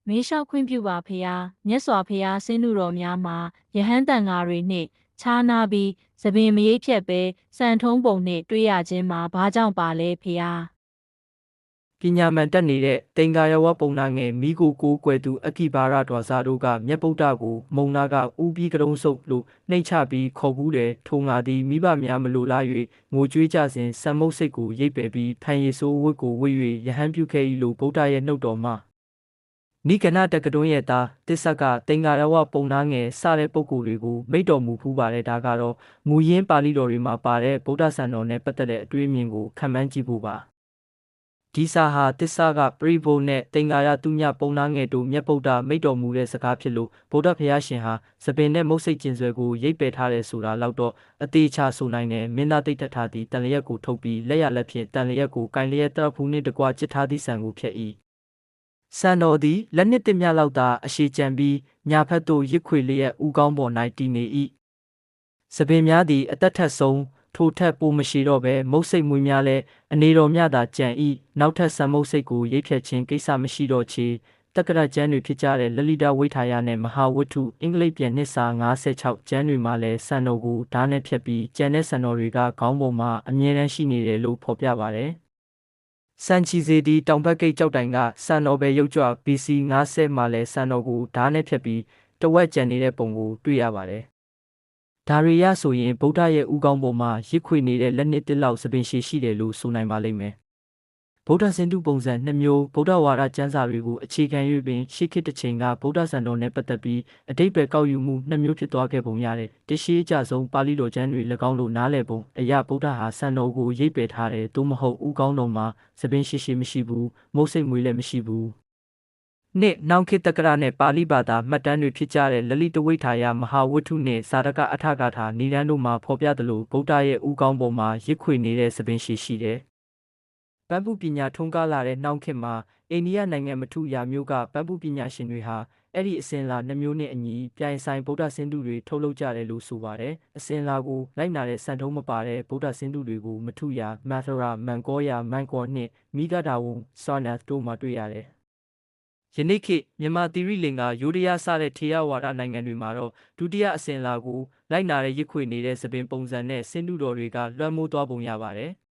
မေးလျှောက်ခွင့်ပြုပါဖေယားမြတ်စွာဖေယားဆင်းနုတော်များမှာယဟန်တန်ဃာတွေနှင့်ခြားနာပြီးသပင်မရိပ်ဖြတ်ပဲစံထုံးပုံနှင့်တွေ့ရခြင်းမှာဘာကြောင့်ပါလဲဖေယားပညာမှန်တက်နေတဲ့တင်္ဂါယဝပုံနာငယ်မိကိုကိုကွယ်သူအခိဘာရတော်စာတို့ကမြတ်ဗုဒ္ဓကိုမုံနာကဥပြီးကတုံးဆုပ်လို့နှိမ့်ချပြီးခေါ်ဘူးတယ်ထိုငါသည်မိဘများမလိုလား၍ငိုကြွေးကြစဉ်စံမုတ်စိတ်ကိုရိပ်ပယ်ပြီးဖန်ရည်ဆိုးဝတ်ကိုဝတ်၍ယဟန်ပြုခဲ့၏လို့ဗုဒ္ဓရဲ့နှုတ်တော်မှာနိကနတက္ကတွန်းရဲ့သားတစ္ဆကတင်္ဂါရဝပုံနာငယ်စတဲ့ပုဂ္ဂိုလ်တွေကိုမိတ်တော်မူဖူးပါတယ်ဒါကတော့မူရင်းပါဠိတော်တွေမှာပါတဲ့ဗုဒ္ဓဆံတော်နဲ့ပတ်သက်တဲ့အတွေ့အမြင်ကိုခံမှန်းကြည့်ဖို့ပါဒီစာဟာတစ္ဆကပရိဘုံနဲ့တင်္ဂါရသူညပုံနာငယ်တို့မြတ်ဗုဒ္ဓမိတ်တော်မူတဲ့စကားဖြစ်လို့ဗုဒ္ဓဘုရားရှင်ဟာသပင်နဲ့မုတ်စိတ်ကျင်ဆွဲကိုရိပ်ပယ်ထားတယ်ဆိုတာလောက်တော့အသေးချဆိုနိုင်တယ်မင်းသားတိတ်ထထာသည်တန်လျက်ကိုထုတ်ပြီးလက်ရလက်ဖြင့်တန်လျက်ကိုကင်လျက်တရဖူးနှင့်တကွจิตထားသည့်ဆံကိုဖျက်၏စံတော်သည်လက်နှစ်တစ်မြလောက်သာအရှိကြံပြီးညာဖက်သို့ရစ်ခွေလျက်ဥကောင်းပေါ်၌တည်နေ၏သပင်များသည်အသက်ထက်ဆုံးထိုထက်ပိုမရှိတော့ဘဲမုတ်စိတ်မွေးများလဲအနေတော်မြသာကြံ၏နောက်ထပ်ဆံမုတ်စိတ်ကိုရိပ်ဖြတ်ခြင်းကိစ္စမရှိတော့ချေတက္ကရာကျမ်းတွေဖြစ်ကြတဲ့လလိတဝိထာယနဲ့မဟာဝတ္ထုအင်္ဂလိပ်ပြန်နှစ်စာ56ကျမ်းတွေမှာလည်းဆံတော်ကိုဓာတ်နဲ့ဖြတ်ပြီးကျန်တဲ့ဆံတော်တွေကခေါင်းပေါ်မှာအမြဲတမ်းရှိနေတယ်လို့ဖော်ပြပါတယ်စံချီစီဒီတောင်ဘက်ဂိတ်ကြောက်တိုင်ကစံတော်ပဲရုပ်ကြွ BC 90မှာလဲစံတော်ကိုဓာတ်နဲ့ဖြတ်ပြီးတဝက်ကျန်နေတဲ့ပုံကိုတွေ့ရပါတယ်ဒါရီရဆိုရင်ဗုဒ္ဓရဲ့ဥကောင်းပေါ်မှာရစ်ခွေနေတဲ့လက်နှစ်တစ်လောက်သပင်ရှိတယ်လို့ဆိုနိုင်ပါလိမ့်မယ်ဗုဒ္ဓစင်တုပုံစံ2မျိုးဗုဒ္ဓဝါဒကျမ်းစာတွေကိုအခြေခံ၍ပင်ရှေးခေတ်တစ်ချိန်ကဗုဒ္ဓဆံတော်နဲ့ပတ်သက်ပြီးအတိတ်ပဲကောက်ယူမှု2မျိုးဖြစ်သွားခဲ့ပုံရတယ်တရှိအကြဆုံးပါဠိတော်ကျမ်းတွေ၎င်းလို့နားလည်ပုံအရာဗုဒ္ဓဟာဆံတော်ကိုရိပ်ပယ်ထားတယ်သို့မဟုတ်ဥကောင်းတော်မှာသပင်ရှိမရှိဘူးမုတ်စိတ်မွေးလည်းမရှိဘူးနှစ်နောင်ခေတ်တက္ကရာနဲ့ပါဠိဘာသာမှတ်တမ်းတွေဖြစ်ကြတဲ့လလိတဝိထာယမဟာဝတ္ထုနှင့်စာတကအထကထာနိဒန်းတို့မှာဖော်ပြသလိုဗုဒ္ဓရဲ့ဥကောင်းပေါ်မှာရစ်ခွေနေတဲ့သပင်ရှိတယ်။ပန်းပုပညာထွန်းကားလာတဲ့နှောင်ခေတ်မှာအိန္ဒိယနိုင်ငံမထုရာမျိုးကပန်းပုပညာရှင်တွေဟာအဲ့ဒီအစဉ်လာ2မျိုးနဲ့အညီပြိုင်ဆိုင်ဗုဒ္ဓဆင်းတုတွေထုတ်လုပ်ကြတယ်လို့ဆိုပါတယ်။အစဉ်လာကိုလိုက်နာတဲ့စံထုံးမပါတဲ့ဗုဒ္ဓဆင်းတုတွေကိုမထုရာမန်သရာမန်ကောယာမန်ကောနှင့်မိဂဒါဝုံစာနတ်တို့မှာတွေ့ရတယ်။ယနေ့ခေတ်မြန်မာသီရိလင်္ကာယိုဒယားစတဲ့ထေရဝါဒနိုင်ငံတွေမှာတော့ဒုတိယအစဉ်လာကိုလိုက်နာတဲ့ရစ်ခွေနေတဲ့သပင်ပုံစံနဲ့ဆင်းတုတော်တွေကလွှမ်းမိုးသွားပုံရပါတယ်။